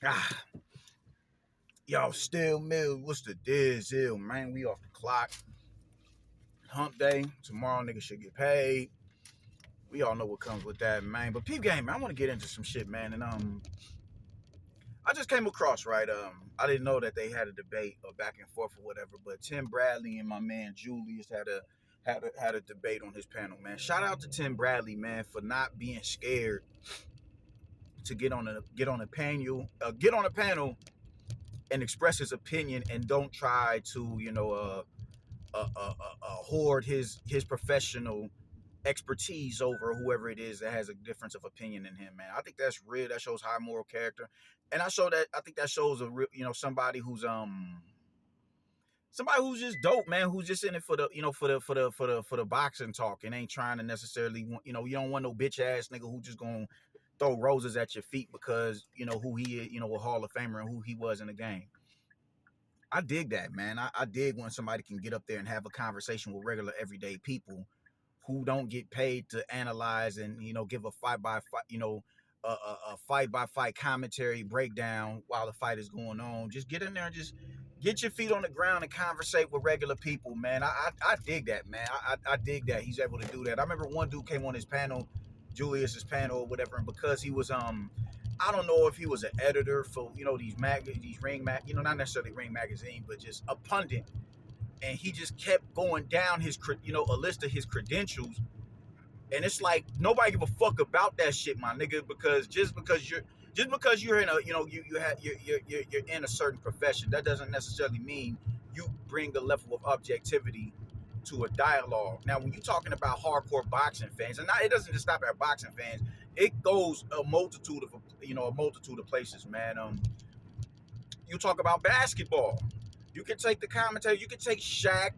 Ah, y'all still mill. What's the deal, man? We off the clock. Hump day. Tomorrow niggas should get paid. We all know what comes with that, man. But peep game, man, I want to get into some shit, man. And I just came across, right? I didn't know that they had a debate or back and forth or whatever, but Tim Bradley and my man Julius had a debate on his panel, man. Shout out to Tim Bradley, man, for not being scared to get on a panel and express his opinion and don't try to hoard his professional expertise over whoever it is that has a difference of opinion than him, man. I think that's real. That shows high moral character, and I think that shows a real, somebody who's just dope, man. Who's just in it for the boxing talk and ain't trying to necessarily, you don't want no bitch ass nigga who just gonna throw roses at your feet because who he is, a Hall of Famer and who he was in the game. I dig that, man. I dig when somebody can get up there and have a conversation with regular everyday people who don't get paid to analyze and give a fight by fight, a fight by fight commentary breakdown while the fight is going on. Just get in there and just get your feet on the ground and conversate with regular people, man. I dig that, man. I dig that he's able to do that. I remember one dude came on his panel, Julius's panel or whatever, and because he was I don't know if he was an editor for these Ring Mag, not necessarily Ring Magazine, but just a pundit, and he just kept going down a list of his credentials, and it's like nobody give a fuck about that shit, my nigga, because just because you're in a you're in a certain profession, that doesn't necessarily mean you bring a level of objectivity to a dialogue. Now, when you're talking about hardcore boxing fans, and it doesn't just stop at boxing fans, it goes a multitude of places, man. You talk about basketball. You can take the commentary. You can take Shaq.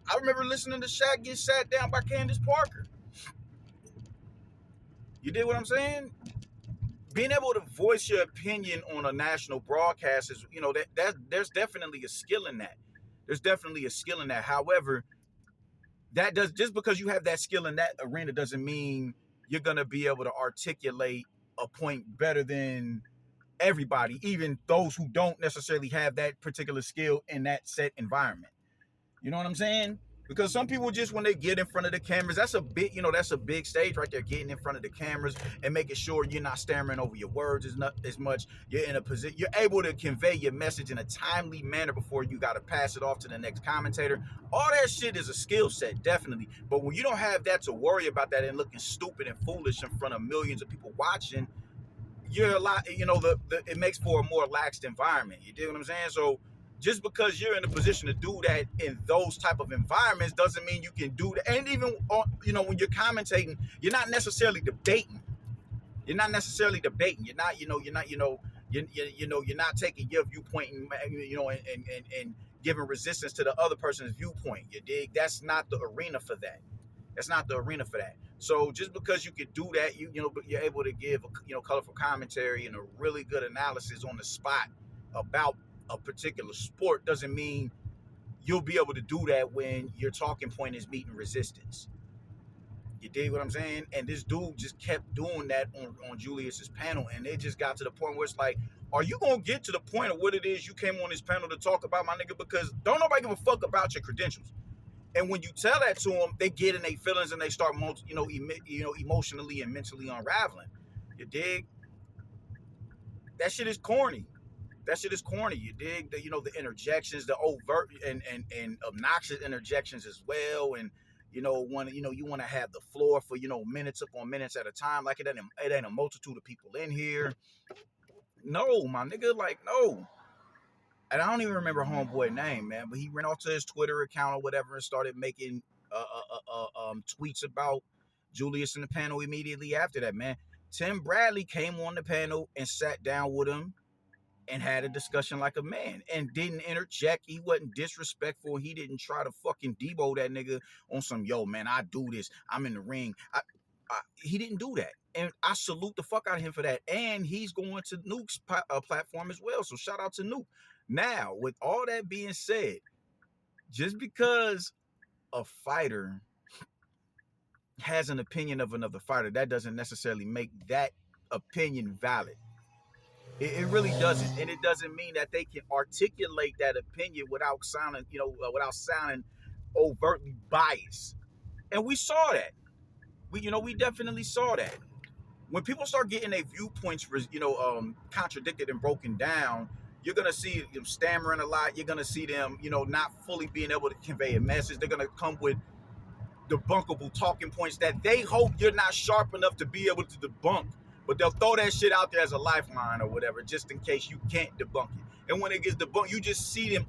I remember listening to Shaq get sat down by Candace Parker. You did what I'm saying? Being able to voice your opinion on a national broadcast is, that there's definitely a skill in that. There's definitely a skill in that. However, just because you have that skill in that arena doesn't mean you're gonna be able to articulate a point better than everybody, even those who don't necessarily have that particular skill in that set environment. You know what I'm saying? Because some people just, when they get in front of the cameras, that's a big stage right there, getting in front of the cameras and making sure you're not stammering over your words as much. You're in a position, you're able to convey your message in a timely manner before you got to pass it off to the next commentator. All that shit is a skill set, definitely. But when you don't have that to worry about that and looking stupid and foolish in front of millions of people watching, you're a lot, it makes for a more relaxed environment. You dig what I'm saying? So just because you're in a position to do that in those type of environments doesn't mean you can do that. And even when you're commentating, you're not necessarily debating. You're not necessarily debating. You're not, you're not taking your viewpoint and giving resistance to the other person's viewpoint. You dig? That's not the arena for that. That's not the arena for that. So just because you can do that, you're able to give colorful commentary and a really good analysis on the spot about a particular sport doesn't mean you'll be able to do that when your talking point is meeting resistance. You dig what I'm saying? And this dude just kept doing that on Julius's panel, and it just got to the point where it's like, are you gonna get to the point of what it is you came on this panel to talk about, my nigga? Because don't nobody give a fuck about your credentials. And when you tell that to them, they get in their feelings and they start, emotionally and mentally unraveling. You dig? That shit is corny. That shit is corny. You dig? The interjections, the overt and obnoxious interjections as well. And you want to have the floor for minutes upon minutes at a time. Like it ain't a multitude of people in here. No, my nigga, like no. And I don't even remember homeboy name, man, but he went off to his Twitter account or whatever and started making tweets about Julius in the panel immediately after that, man. Tim Bradley came on the panel and sat down with him and had a discussion like a man and didn't interject. He wasn't disrespectful. He didn't try to fucking debo that nigga on some, yo, man, I do this. I'm in the ring. He didn't do that. And I salute the fuck out of him for that. And he's going to Nuke's platform as well. So shout out to Nuke. Now, with all that being said, just because a fighter has an opinion of another fighter, that doesn't necessarily make that opinion valid. It really doesn't, and it doesn't mean that they can articulate that opinion without sounding, without sounding overtly biased. And we saw that. We definitely saw that. When people start getting their viewpoints, contradicted and broken down, you're gonna see them stammering a lot. You're gonna see them, not fully being able to convey a message. They're gonna come with debunkable talking points that they hope you're not sharp enough to be able to debunk. But they'll throw that shit out there as a lifeline or whatever, just in case you can't debunk it. And when it gets debunked, you just see them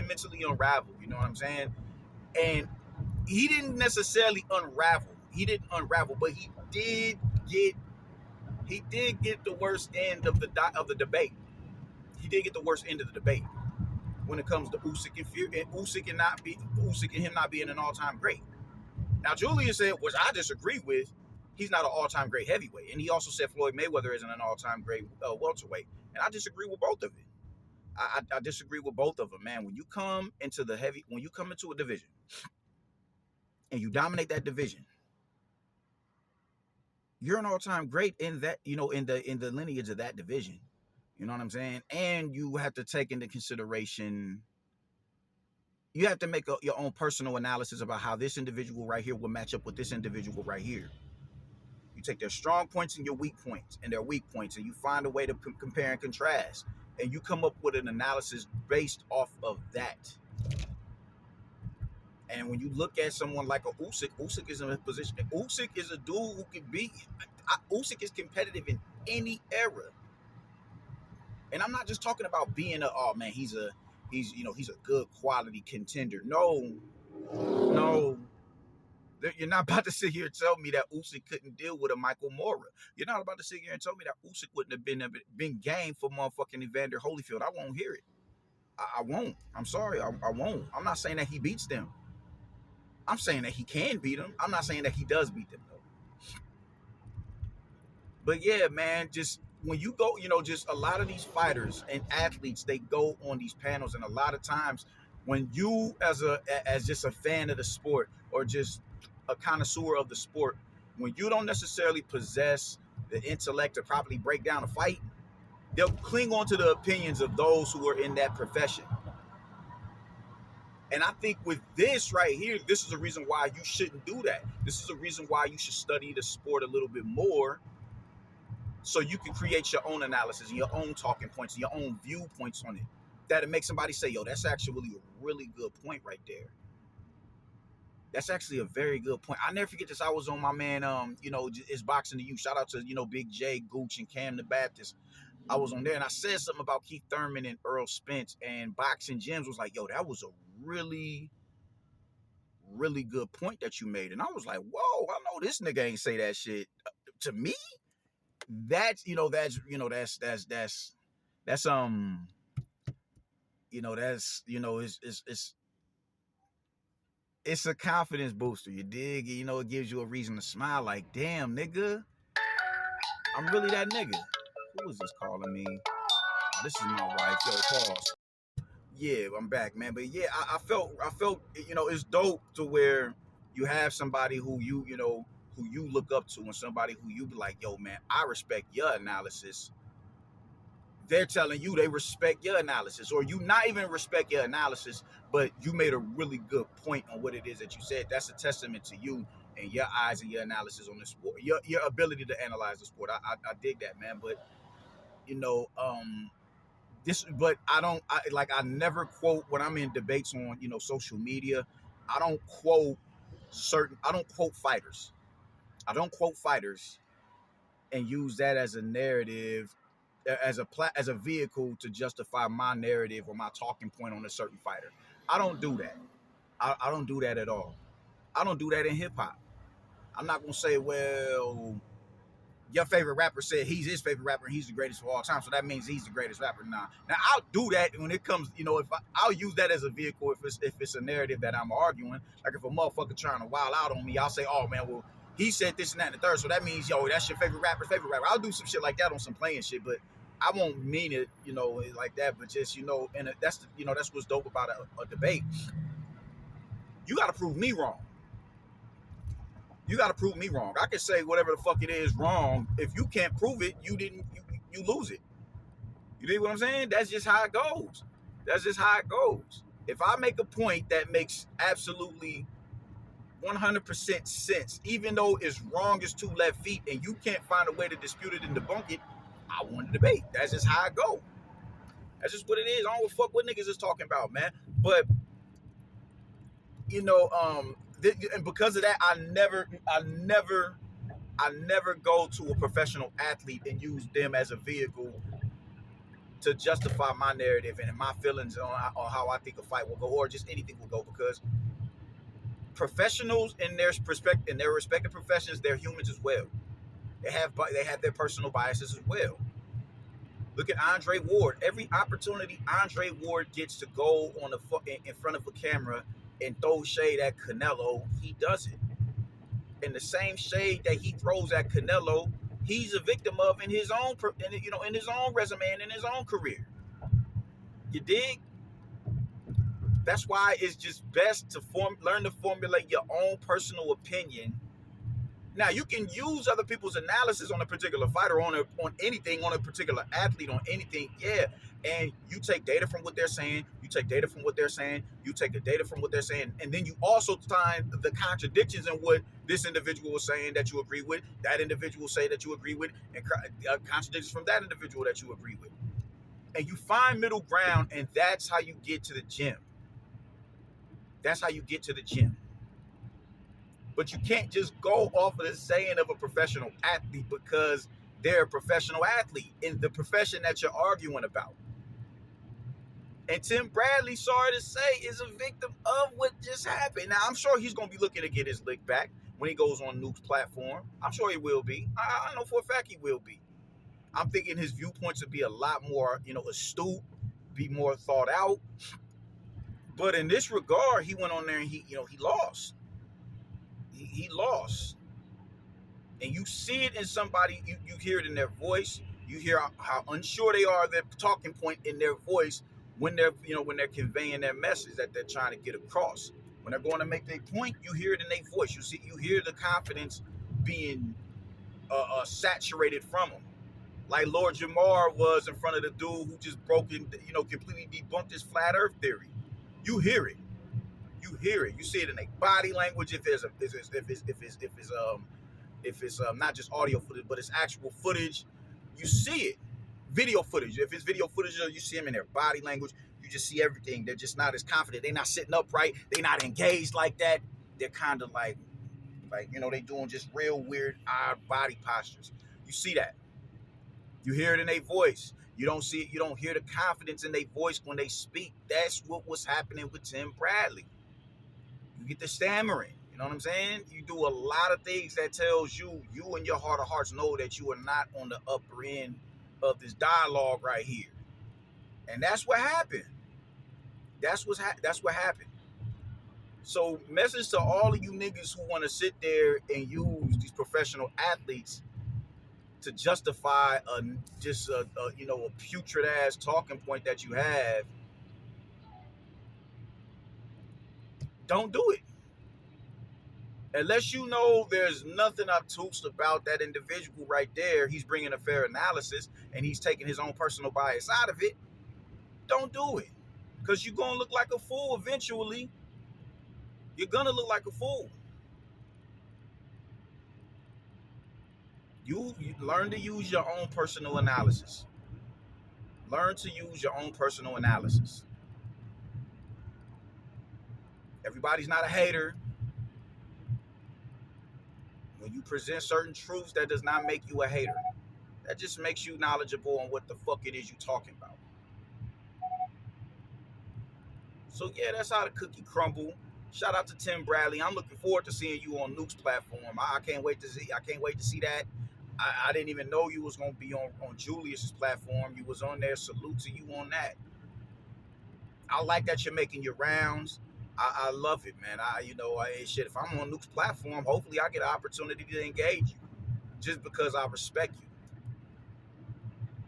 mentally unravel. You know what I'm saying? And he didn't necessarily unravel. He didn't unravel, but he did get the worst end of the debate. He did get the worst end of the debate when it comes to Usyk and Fury, and Usyk and him not being an all-time great. Now, Julian said, which I disagree with, he's not an all-time great heavyweight. And he also said Floyd Mayweather isn't an all-time great welterweight. And I disagree with both of it. I disagree with both of them, man. When you come into a division and you dominate that division, you're an all-time great in that, in the lineage of that division. You know what I'm saying? And you have to take into consideration, you have to make your own personal analysis about how this individual right here will match up with this individual right here. You take their strong points and your weak points and their weak points, and you find a way to compare and contrast. And you come up with an analysis based off of that. And when you look at someone like a Usyk is in a position. Usyk is a dude who can be. Usyk is competitive in any era. And I'm not just talking about being he's a good quality contender. No. You're not about to sit here and tell me that Usyk couldn't deal with a Michael Moorer. You're not about to sit here and tell me that Usyk wouldn't have been game for motherfucking Evander Holyfield. I won't hear it. I won't. I'm sorry. I won't. I'm not saying that he beats them. I'm saying that he can beat them. I'm not saying that he does beat them, though. But yeah, man, just when you go, just a lot of these fighters and athletes, they go on these panels, and a lot of times when you as just a fan of the sport or just a connoisseur of the sport, when you don't necessarily possess the intellect to properly break down a fight, they'll cling on to the opinions of those who are in that profession. And I think with this right here, this is a reason why you shouldn't do that. This is a reason why you should study the sport a little bit more, so you can create your own analysis and your own talking points and your own viewpoints on it. That'll make somebody say, yo, that's actually a really good point right there. That's actually a very good point. I'll never forget this. I was on my man, it's Boxing to You. Shout out to, Big J, Gooch, and Cam the Baptist. I was on there, and I said something about Keith Thurman and Earl Spence, and Boxing Gems was like, yo, that was a really, really good point that you made. And I was like, whoa, I know this nigga ain't say that shit to me. It's it's a confidence booster, you dig? It gives you a reason to smile, like, damn, nigga, I'm really that nigga. Who is this calling me? Oh, this is my wife. Yo, pause. Yeah, I'm back, man. But yeah, I felt, it's dope to where you have somebody who who you look up to, and somebody who you be like, yo, man, I respect your analysis. They're telling you they respect your analysis, or you not even respect your analysis, but you made a really good point on what it is that you said. That's a testament to you and your eyes and your analysis on the sport, your ability to analyze the sport. I dig that, man. But I never quote when I'm in debates on social media. I don't quote fighters. I don't quote fighters and use that as a narrative, as a vehicle to justify my narrative or my talking point on a certain fighter. I don't do that. I don't do that at all. I don't do that in hip hop. I'm not gonna say, well, your favorite rapper said he's his favorite rapper and he's the greatest of all time, so that means he's the greatest rapper. Now I'll do that when it comes, I'll use that as a vehicle if it's a narrative that I'm arguing. Like if a motherfucker trying to wild out on me, I'll say, oh man, well, he said this and that and the third, so that means, yo, that's your favorite rapper's favorite rapper. I'll do some shit like that on some playing shit, but I won't mean it, like that. But just, and that's what's dope about a debate. You got to prove me wrong. You got to prove me wrong. I can say whatever the fuck it is wrong. If you can't prove it, you lose it. You know what I'm saying? That's just how it goes. That's just how it goes. If I make a point that makes absolutely 100% sense, even though it's wrong as two left feet, and you can't find a way to dispute it and debunk it, I want to debate. That's just how I go. That's just what it is. I don't give a fuck what niggas is talking about, man. But you know, and because of that, I never go to a professional athlete and use them as a vehicle to justify my narrative and my feelings on how I think a fight will go, or just anything will go, because professionals in their respective professions, they're humans as well. They have their personal biases as well. Look at Andre Ward. Every opportunity Andre Ward gets to go on in front of a camera and throw shade at Canelo, he does it. And the same shade that he throws at Canelo, he's a victim of in his own resume and in his own career. You dig? That's why it's just best to learn to formulate your own personal opinion. Now, you can use other people's analysis on a particular fighter, on anything, on a particular athlete, on anything, yeah. And you take data from what they're saying, you take data from what they're saying, you take the data from what they're saying, and then you also find the contradictions in what this individual was saying that you agree with, that individual say that you agree with, and contradictions from that individual that you agree with. And you find middle ground, and that's how you get to the gym. That's how you get to the gym. But you can't just go off of the saying of a professional athlete because they're a professional athlete in the profession that you're arguing about. And Tim Bradley, sorry to say, is a victim of what just happened. Now, I'm sure he's going to be looking to get his lick back when he goes on Nuke's platform. I'm sure he will be. I know for a fact he will be. I'm thinking his viewpoints would be a lot more, astute, be more thought out. But in this regard, he went on there and he lost. He lost. And you see it in somebody, you hear it in their voice. You hear how unsure they are, their talking point in their voice when they're conveying their message that they're trying to get across. When they're going to make their point, you hear it in their voice. You hear the confidence being saturated from them. Like Lord Jamar was in front of the dude who just completely debunked his flat earth theory. You hear it. You hear it. You see it in their body language. If it's not just audio footage, but it's actual footage, you see it. Video footage. If it's video footage, you see them in their body language. You just see everything. They're just not as confident. They're not sitting upright. They're not engaged like that. They're kind of like they doing just real weird, odd body postures. You see that. You hear it in their voice. You don't see it. You don't hear the confidence in their voice when they speak. That's what was happening with Tim Bradley. You get the stammering. You know what I'm saying? You do a lot of things that tells you in your heart of hearts know that you are not on the upper end of this dialogue right here. And that's what happened. That's what happened. So message to all of you niggas who want to sit there and use these professional athletes to justify a putrid ass talking point that you have. Don't do it. Unless you know there's nothing obtuse about that individual right there, he's bringing a fair analysis and he's taking his own personal bias out of it, don't do it. Because you're going to look like a fool eventually. You're going to look like a fool. You learn to use your own personal analysis. Learn to use your own personal analysis. Everybody's not a hater. When you present certain truths, that does not make you a hater. That just makes you knowledgeable on what the fuck it is you're talking about. So yeah, that's how the cookie crumble. Shout out to Tim Bradley. I'm looking forward to seeing you on Nuke's platform. I can't wait to see that. I didn't even know you was gonna be on Julius's platform. You was on there. Salute to you on that. I like that you're making your rounds. I love it, man. If I'm on Nuke's platform, hopefully I get an opportunity to engage you, just because I respect you.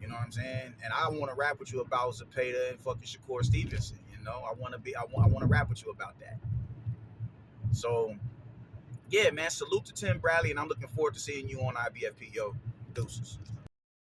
You know what I'm saying? And I want to rap with you about Zepeda and fucking Shakur Stevenson. I want to rap with you about that. So, yeah, man. Salute to Tim Bradley, and I'm looking forward to seeing you on IBFP. Yo, deuces.